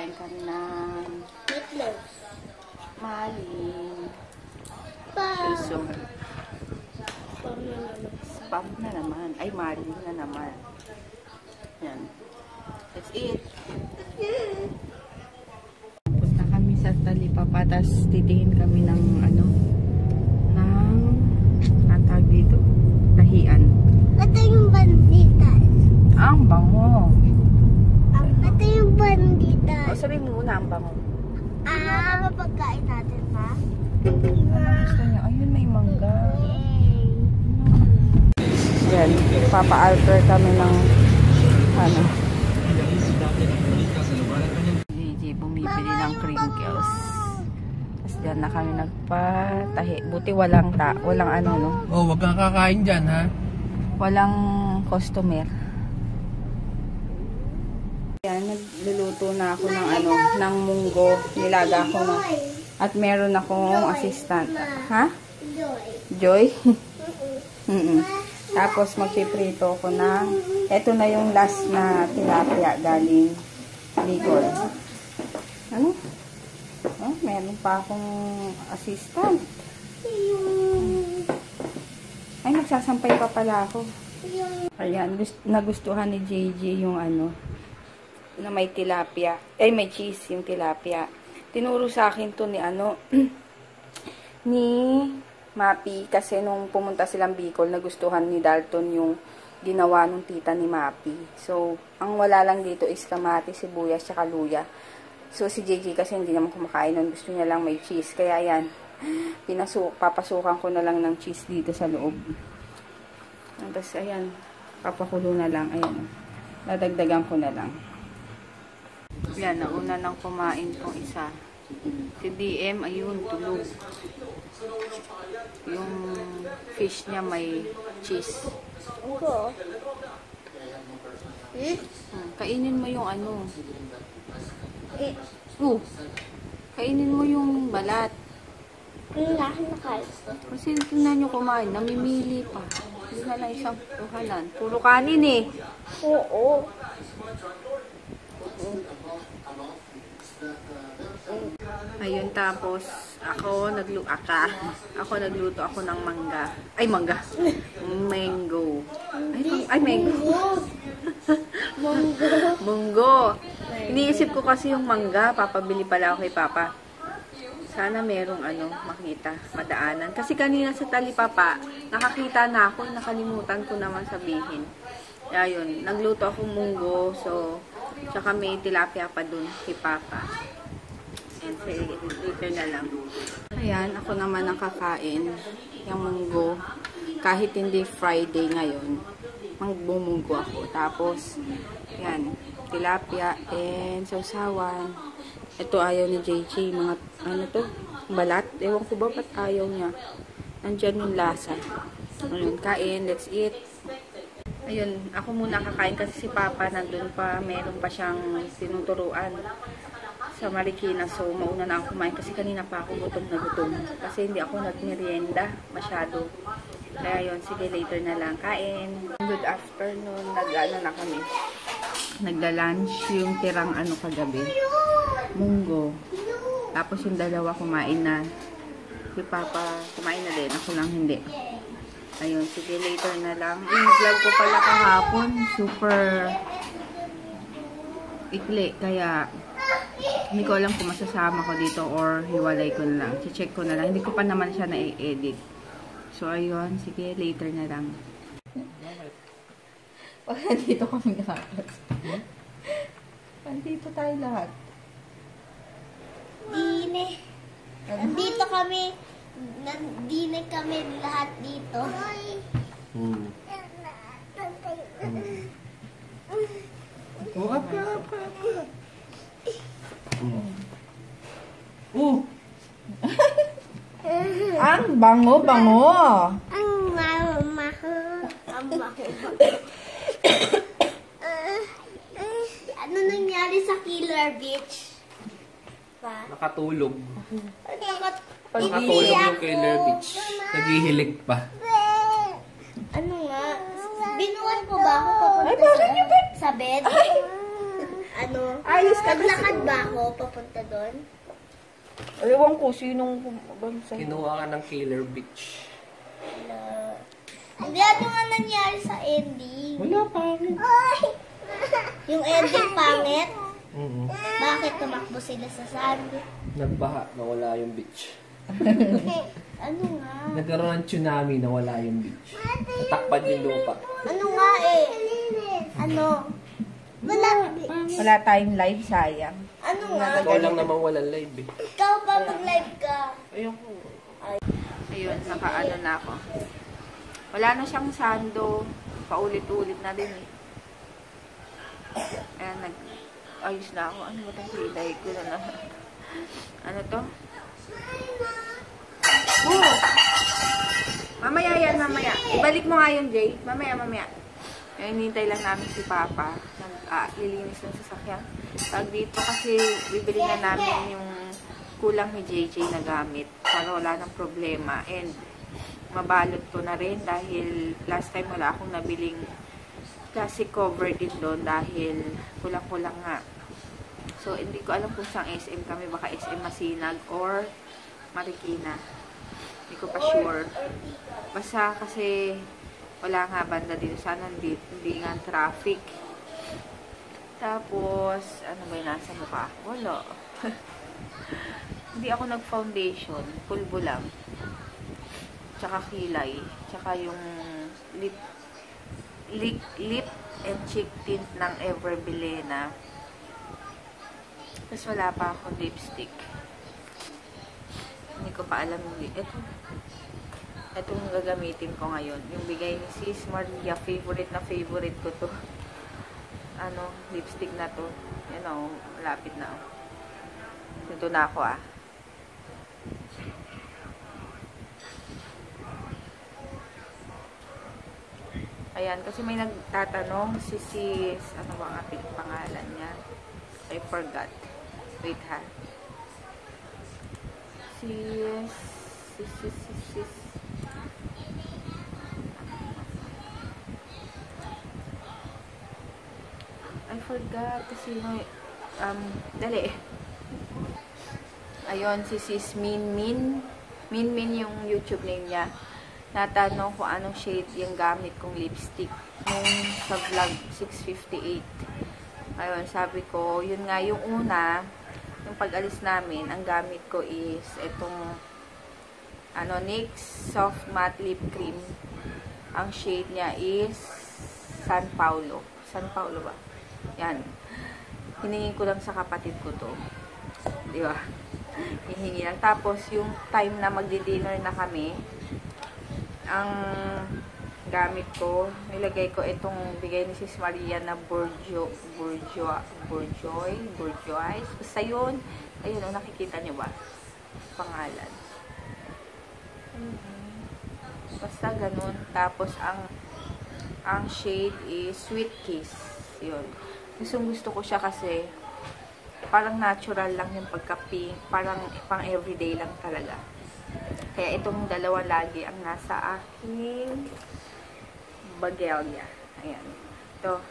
Kakain kami ng meatloaf. Maling. Spam. So, Spam na naman. spam na naman. Ay, maling na naman. Yan. That's it. Punta kami sa Talipapa, tapos titingin kami ng ano, ng tawag dito, tahian. Ito yung banditas. Ang bango. Ito yung banditas. O, sabihin mo muna ang bango. Ano ba pagkain natin, ha? Gusto niya, ayun, may mangga. Yan, papa-alter kami ng ano. Gigi bumibili ng crinkles. Tapos dyan na kami nagpatahi. Buti walang ano, no? Oh, wag kang kakain dyan, ha? Walang customer. Yan, nagluluto na ako ng ano, ng munggo. Nilaga ko na. At meron akong assistant. Ha? Joy? Tapos magpiprito ko na. Ito na yung last na tilapia galing Bicol. Ano? Oh, meron pa akong assistant. Ay, nagsasampay pa pala ako. Ayan, nagustuhan ni JJ yung ano, na may tilapia. Ay, may cheese yung tilapia. Tinuro sa akin to ni ano, ni Mapi. Kasi nung pumunta silang Bicol, nagustuhan ni Dalton yung ginawa nung tita ni Mapi. So, ang wala lang dito is kamatis, sibuyas, tsaka luya. So, si JJ kasi hindi naman kumakain nun. Gusto niya lang may cheese. Kaya yan, papasukan ko na lang ng cheese dito sa loob. Tapos, ayan, papakulo na lang. Ayan, dadagdagan ko na lang. Yan, nauna nang kumain tong isa. Si DM, ayun, tulog. Yung fish niya may cheese. Opo. Kainin mo yung ano. Kainin mo yung balat. Kasi tingnan nyo kumain, namimili pa. Hindi na lang isang tuhanan. Puro kanin eh. Oo. Ayun, tapos ako nagluto ako ng mangga. Ay, mangga. Mango. Ay, mango. Munggo. Iniisip ko kasi yung mangga, papabili pala ako kay Papa. Sana merong ano, makita, madaanan. Kasi kanina sa Talipapa, nakakita na ako, nakalimutan ko naman sabihin. Kaya yun, nagluto ako munggo, so, tsaka may tilapia pa dun kay Papa. And later na lang. Ayan, ako naman ang kakain. Yung munggo. Kahit hindi Friday ngayon, magbumunggo ako. Tapos, yan, tilapia and sausawan. Ito ayaw ni JJ. Mga, ano to? Balat. Ewan ko ba ba't ayaw niya? Nandyan yung lasa. Ayun, kain. Let's eat. Ayun, ako muna kakain kasi si Papa nandun pa. Meron pa siyang tinuturuan sa Marikina. So, mauna na ako kumain kasi kanina pa ako gutom na gutom. Kasi hindi ako nagmerienda masyado. Kaya yun, sige, later na lang. Kain. Good afternoon. Nag-ano na kami. Nagda-lunch yung tirang ano kagabi. Munggo. Tapos yung dalawa kumain na. Si Papa kumain na din. Ako lang hindi. Ayun, sige, later na lang. Yung vlog ko pala kahapon, super ikli. Kaya hindi ko alam kung masasama ko dito or hiwalay ko na lang. Check ko na lang. Hindi ko pa naman siya na-edit. So, ayun. Sige, later na lang. Pag nandito kami lahat. Nandito tayo lahat. Nandito kami. Nandine kami lahat dito. Ang bango-bango. Ang maho. Ano nangyari sa Killer Beach? Nakatulog. Nakatulog yung Killer Beach. Naghihilig pa. Ano nga? Binuwan ko ba ako papunta sa bed? Ayos ka kasi. Naglakad ba ako papunta doon? Ewan ko, sinong bansa? Kinuha ka ng Killer Beach. Hindi, ano nga nangyari sa ending? Wala pa. Yung ending pangit? Mm-mm. Bakit tumakbo sila sa sand? Nagbaha, nawala yung beach. Ano nga? Nagkaroon ng tsunami, nawala yung beach. Natakpan yung lupa. Ano nga eh? Ano? Wala tayong live, sayang. Ano nga? Ikaw lang naman walang live eh. Ikaw ba mag-live ka? Ayoko. Ayun, nakaano na ako. Wala na siyang sando. Paulit-ulit na din eh. Ayan, ayos na ako. Ano ba itong pilay ko na Ano to? Oh! Mamaya yan, mamaya. Ibalik mo nga yun, Jay. Mamaya. Hinintay lang namin si Papa. Lilinis ng sasakyan. Pag dito kasi, bibili na namin yung kulang ni JJ na gamit. Para wala ng problema. And, mabalot ko na rin dahil last time wala akong nabiling plastic cover din doon dahil kulang-kulang nga. So, hindi ko alam kung saan SM kami. Baka SM Masinag or Marikina. Hindi ko pa sure. Basta kasi wala nga banda dito. Sana hindi nga traffic. Tapos, ano ba yung nasa mukha? Wala. Hindi ako nag-foundation. Pulbo lang. Tsaka kilay. Tsaka yung lip and cheek tint ng Everbilena. Tapos wala pa akong lipstick. Hindi ko pa alam yung itong gagamitin ko ngayon. Yung bigay ni Sis Maria. Favorite ko to. Lipstick na to. Yan o, malapit na. Dito na ako Ayan, kasi may nagtatanong si Sis, ano ba ang ating pangalan niya? I forgot. Wait ha. Sis. I forgot kasi dali. Ayun, si Sis Min yung YouTube name niya. Natanong kung anong shade yung gamit kong lipstick nung sa vlog 658. Ayun, sabi ko, yun nga yung una, yung pag-alis namin, ang gamit ko is itong NYX Soft Matte Lip Cream. Ang shade niya is San Paulo. San Paulo ba? Yan. Hiningin ko lang sa kapatid ko to. Di ba? Hihingi lang. Tapos, yung time na magdi-dinner na kami, ang gamit ko, nilagay ko itong bigay ni Sis Maria na Bourjois. Basta yun. Ayun, nakikita nyo ba? Pangalan. Basta ganun. Tapos, ang shade is Sweet Kiss. Yun. Gusto ko siya kasi parang natural lang yung pagka-pink. Parang pang everyday lang talaga. Kaya itong dalawa lagi ang nasa aking bagelya. Ayan. Ito.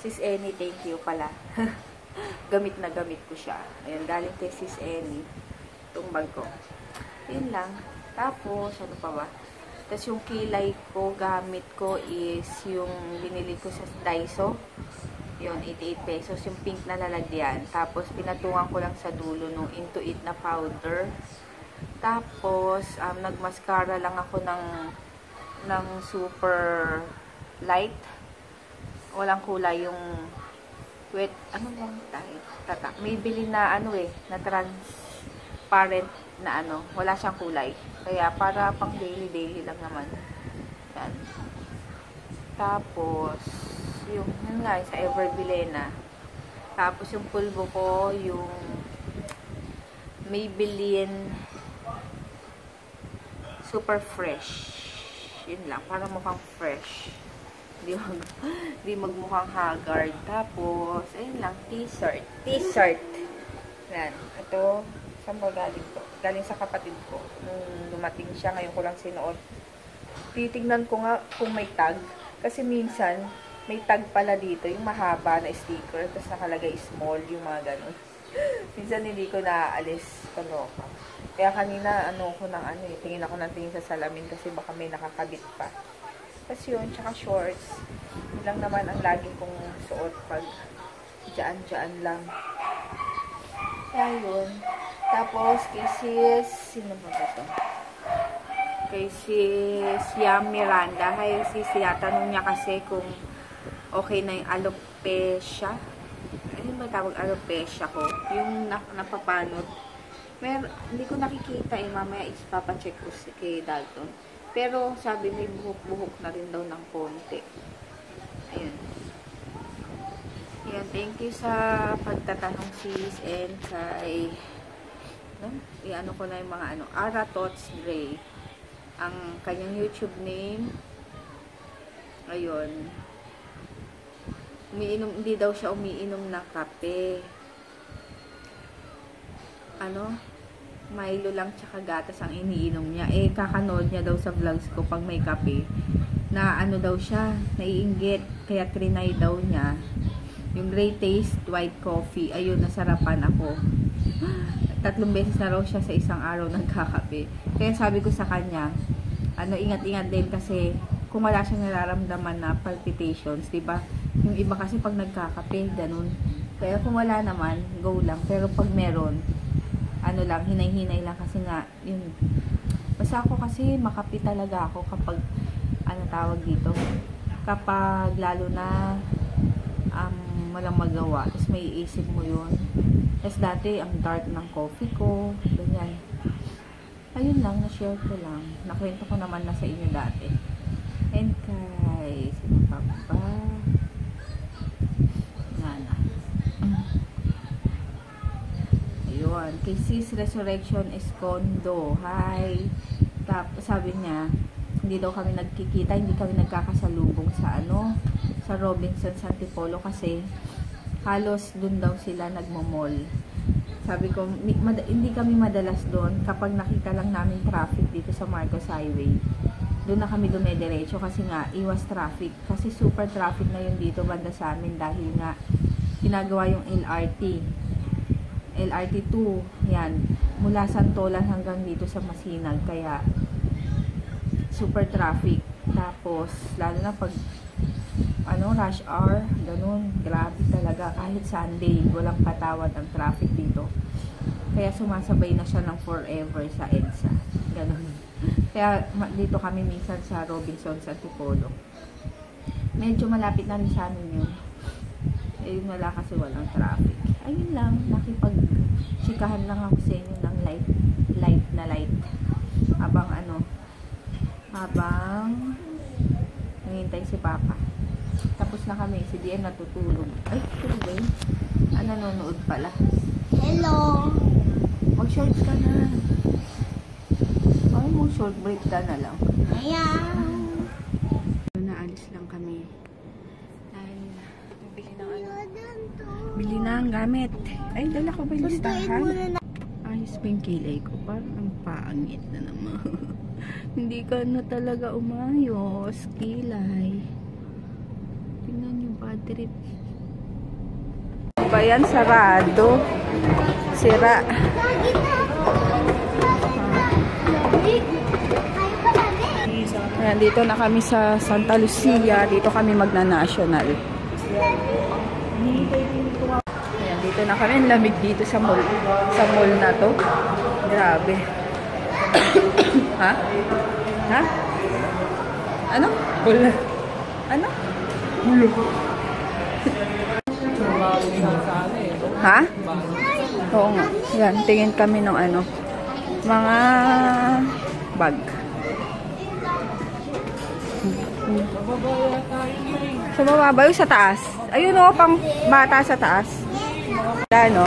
Sis Annie, thank you pala. Gamit na gamit ko siya. Ayan, galing kay Sis Annie. Itong bag ko. Yun lang. Tapos, ano pa ba? Tapos yung kilay ko, gamit ko is yung binili ko sa Daiso. Yun, 88 pesos. Yung pink na lalagyan. Tapos, pinatungan ko lang sa dulo nung Into It na powder. Tapos, nagmascara lang ako ng super light. Walang kulay yung wet. Ano bang tatak? May bili na na transparent na wala siyang kulay. Kaya para pang daily lang naman. Yan. Tapos, yun nga, sa Everbilena. Tapos, yung pulbo ko, yung Maybelline Super Fresh. Yun lang, para mukhang fresh. Di magmukhang haggard. Tapos, ayun lang, t-shirt. Yan. Ito, saan ba galing to? Galing sa kapatid ko. Nung dumating siya, ngayon ko lang sinuot. Titignan ko nga kung may tag. Kasi minsan, May tag pala dito, yung mahaba na sticker, tapos nakalagay small, yung mga ganun. Minsan hindi ko naaalis, kaloka. Kaya kanina, tingin ako ng tingin sa salamin kasi baka may nakakabit pa. Tapos yun, tsaka shorts. Yun lang naman ang lagi kong suot pag dyan lang. Kaya yun. Tapos, kay sis, sino ba ito? Kay sis Yam Miranda. Hi sis, tinatanong niya kasi kung okay na yung alopecia. Ano ba tawag alopecia ko? Yung napapanot. Hindi ko nakikita eh. Mamaya ipapacheck ko kay Dalton. Pero sabi may buhok-buhok na rin daw ng konti. Ayun. Ayan, thank you sa pagtatanong sis and kay i-ano ko na yung mga Ara Tots Gray. Ang kanyang YouTube name. Ayun. Hindi daw siya umiinom ng kape. Milo lang tsaka gatas ang iniinom niya. Kakanood niya daw sa vlogs ko pag may kape. Na daw siya, naiinggit. Kaya trinay daw niya. Yung Great Taste White Coffee. Ayun, nasarapan ako. 3 beses na raw siya sa isang araw nagkakape. Kaya sabi ko sa kanya, ingat-ingat din kasi kung wala siyang nararamdaman na palpitations, diba? Yung iba kasi pag nagkakape, ganun. Kaya kung wala naman, go lang. Pero pag meron, hinay-hinay lang kasi nga, yun. Basta ako kasi makape talaga ako kapag, tawag dito, kapag lalo na, walang magawa. Tapos may iisip mo yun. Tapos dati, ang dark ng coffee ko, ganyan. Ayun lang, na-share ko lang. Nakwento ko naman na sa inyo dati. And kay, sino pa ba? Nana. Ayun. Kay Sis Resurrection Escondo. Hi. Tapos sabi niya, hindi daw kami nagkikita, hindi kami nagkakasalubong sa sa Robinsons Antipolo kasi halos dun daw sila nagmo-mall. Sabi ko, hindi kami madalas doon kapag nakita lang namin traffic dito sa Marcos Highway. Doon na kami dumediretso kasi nga iwas traffic. Kasi super traffic na yun dito banda sa amin dahil nga ginagawa yung LRT. LRT 2, yan. Mula Santolan hanggang dito sa Masinag. Kaya super traffic. Tapos, lalo na pag rush hour, ganun, grabe talaga. Kahit Sunday, walang patawad ang traffic dito. Kaya sumasabay na siya ng forever sa EDSA. Ganun. Kaya dito kami minsan sa Robinsons Antipolo. Medyo malapit na rin sa amin yun. Yun wala kasi walang traffic. Ayun lang, nakipag-chikahan lang ako sa inyo ng light. Habang nangintay si Papa. Tapos na kami, si DM natutulog. Ay, tulog ba yun? Nanonood pala. Hello. Mag-shorts ka na. Ay, mag-short break ka na lang. Ayan. Naalis lang kami. Dahil, bili ng bili na ang gamit. Ay, dala ko ba yung listahan? Ayos pa yung kilay ko. Parang ang pangit na naman. Hindi ka na talaga umayos. Kilay. Tingnan yung bad trip. Ba yan? Sarado. Sira. Ayan, dito na kami sa Santa Lucia. Dito kami magna-national. Ayan, dito na kami. Ang lamig dito sa mall. Sa mall na to. Grabe. Ha? Ha? Ano? Wala. Ano? Ulo. Ha? Oo nga. Yan, tingin kami ng mga bag. Sa baba yung sa taas. Ayun o, pang bata sa taas. Ano?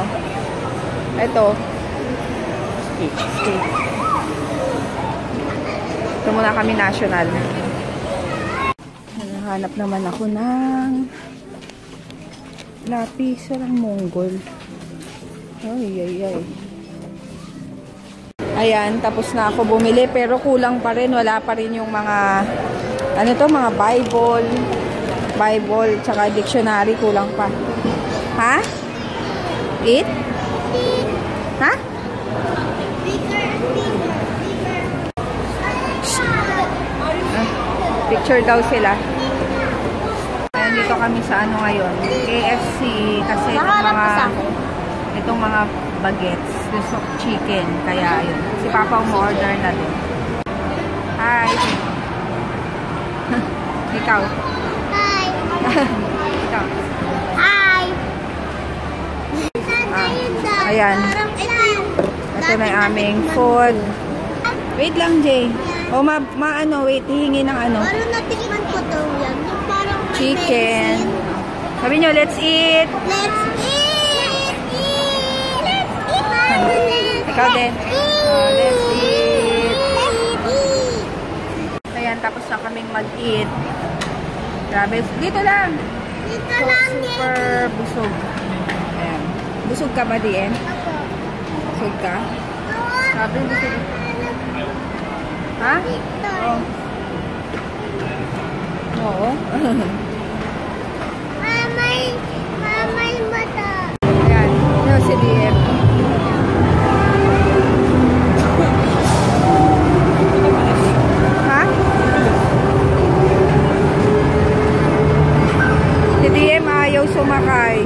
Ito. Ito muna kami national. Hanap naman ako ng lapis ng Mongol. Ay. Ayan, tapos na ako bumili pero kulang pa rin. Wala pa rin yung mga mga Bible. Bible, tsaka dictionary, kulang pa. Ha? Eat? Ha? Picture daw sila. Ayan, dito kami sa ano ngayon. KFC kasi itong mga bagets. Gusto chicken. Kaya yun. Si Papa umorder na doon. Hi! Ikaw? Hi! Ikaw? Hi! Ayan. Ito na yung aming food. Wait lang, Jay. O, wait. Hihingi ng ano. Parang natikman ko daw yan. Yung parang may Chicken. medicine. Sabi nyo, let's eat. Let's eat! Let's eat! Ikaw din. Let's eat. Let's eat! Ayan, tapos na kaming mag-eat. Grabe. Dito lang. Dito lang din. Super busog. Ayan. Busog ka ba, Dien? Busog ka? Grabe, busog. Ha? Oo. Oo. Mamay mata. Ayan. Ayan si Dien. Ha? Si Diem ayaw sumakay.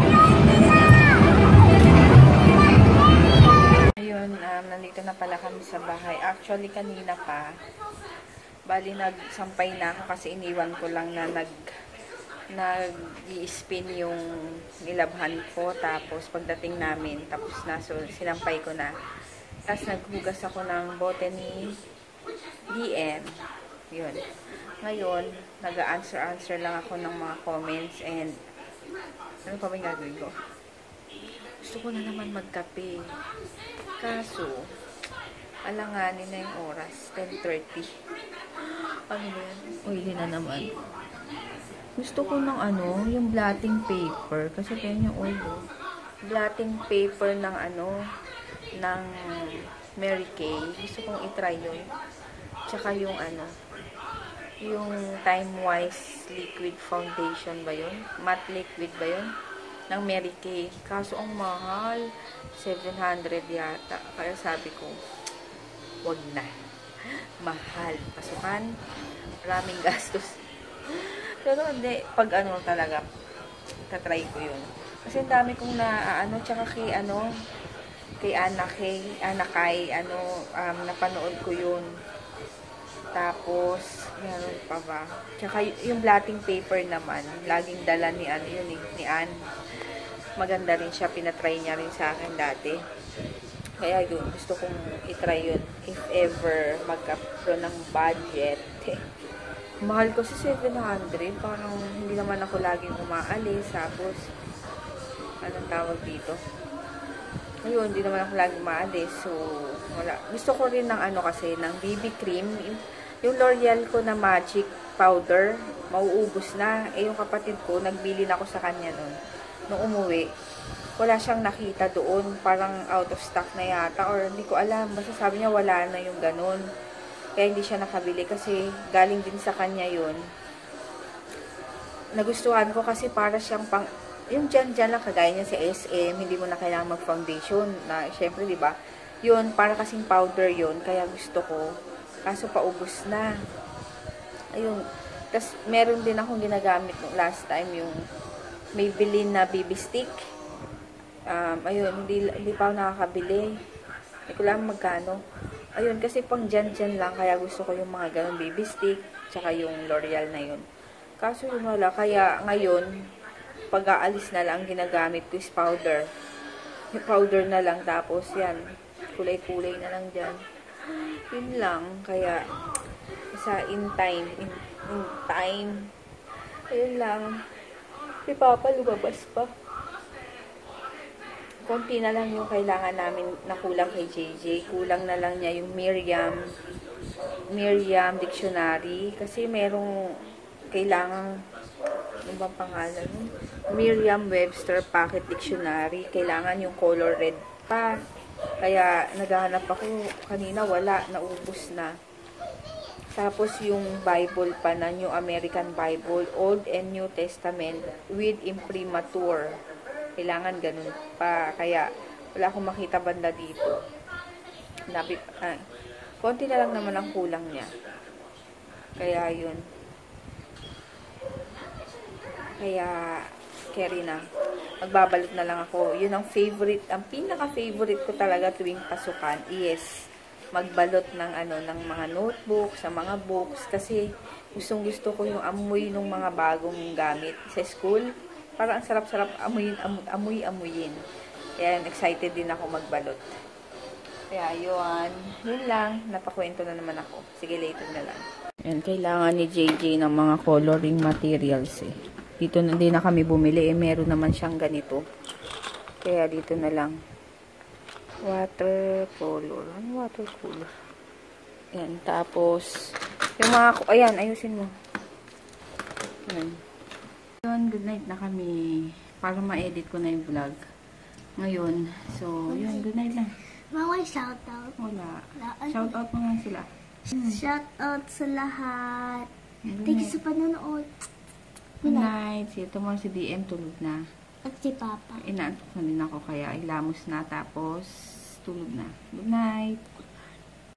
Ayun, nandito na pala kami sa bahay. Actually, kanina pa, bali nagsampay na ako kasi iniwan ko lang na nag-i-spin yung nilabhan ko. Tapos, pagdating namin, tapos na, so, sinampay ko na. Tapos, naghugas ako ng bote ni DM. Yun. Ngayon, nag-answer lang ako ng mga comments and ano pa ba yung gagawin ko? Gusto ko na naman magkape. Kaso, alanganin na yung oras. 10:30. Ano ba yan? Uy, hindi na naman. Gusto ko ng ano, yung blotting paper. Kasi ganyan yung oil. Blotting paper ng ano, ng Mary Kay. Gusto kong itry yun. Tsaka yung ano, yung Time Wise liquid foundation ba yun? Matte liquid ba yun? Ng Mary Kay. Kaso ang mahal. 700 yata. Kaya sabi ko, wag na. Mahal. Pasukan. Maraming gastos. Pero hindi. Pag ano talaga, tatry ko yun. Kasi ang dami kong ano, tsaka kay ano, kay Anakay, napanood ko yun. Tapos, meron pa ba? Tsaka yung blotting paper naman, laging dala ni ano yun ni Ann. Maganda rin siya, pinatry niya rin sa akin dati. Kaya yun, gusto kong itry yun. If ever magkaroon ng budget. Mahal ko si 700. Parang hindi naman ako laging umaalis. Tapos, anong tawag dito? Ayun, hindi naman ako laging umaalis. So, wala. Gusto ko rin ng ano kasi, ng BB cream. Yung L'Oreal ko na Magic Powder, mauubos na. Eh, yung kapatid ko, nagbili na ako sa kanya nun. Nung umuwi, wala siyang nakita doon. Parang out of stock na yata. Or hindi ko alam. Basta sabi niya wala na yung ganun. Kaya hindi siya nakabili. Kasi galing din sa kanya yun. Nagustuhan ko kasi para siyang pang... Yung dyan lang kagaya niya sa SM. Hindi mo na kailangan mag-foundation. Na, syempre, diba? Yun, para kasing powder yun. Kaya gusto ko. Kaso paubos na. Ayun. Tapos, meron din akong ginagamit nung last time. Yung Maybelline na BB stick. Ayun, hindi pa ako nakakabili. Hindi ko lang magkano. Ayun, kasi pang dyan lang. Kaya gusto ko yung mga ganun BB stick. Tsaka yung L'Oreal na yun. Kaso yun wala. Kaya ngayon, pag-aalis na lang, ginagamit ko is powder. Yung powder na lang. Tapos yan, kulay-kulay na lang dyan. Yun lang. Kaya, in time. Ayun lang. Si Papa lumabas pa. Konti na lang yung kailangan namin na kulang kay JJ. Kulang na lang niya yung Miriam Dictionary. Kasi merong kailangan, ano bang pangalan? Merriam-Webster Pocket Dictionary. Kailangan yung color red pa. Kaya naghahanap ako kanina, wala, naubos na. Tapos yung Bible pa na New American Bible, Old and New Testament with imprimatur. Kailangan ganun pa. Kaya wala akong makita banda dito. Konti na lang naman ang kulang niya. Kaya yun. Kaya carry na. Magbabalot na lang ako. Yun ang favorite, ang pinaka-favorite ko talaga tuwing pasukan is magbalot ng ng mga notebook, sa mga books kasi gustong-gusto ko yung amoy ng mga bagong gamit sa school. Parang ang sarap-sarap amuyin. Kaya excited din ako magbalot. Kaya yun lang, napakwento na naman ako. Sige, later na lang. Yan, kailangan ni JJ ng mga coloring materials eh. Dito na din na kami bumili meron naman siyang ganito. Kaya dito na lang. Watercolor. Ano watercolor? Yan. Tapos, yung mga, ayan, ayusin mo. Yan. Yun, good night na kami. Para ma-edit ko na yung vlog. Ngayon. So, yun, good night lang. Mama, shoutout. Wala. Shoutout mo nga sila. Shoutout sa lahat. Good Thank you night. sa panonood. Good night. Si tomorrow si DM tulog na. At si Papa. Inaantok na din ako kaya ilamos na tapos tulog na. Good night.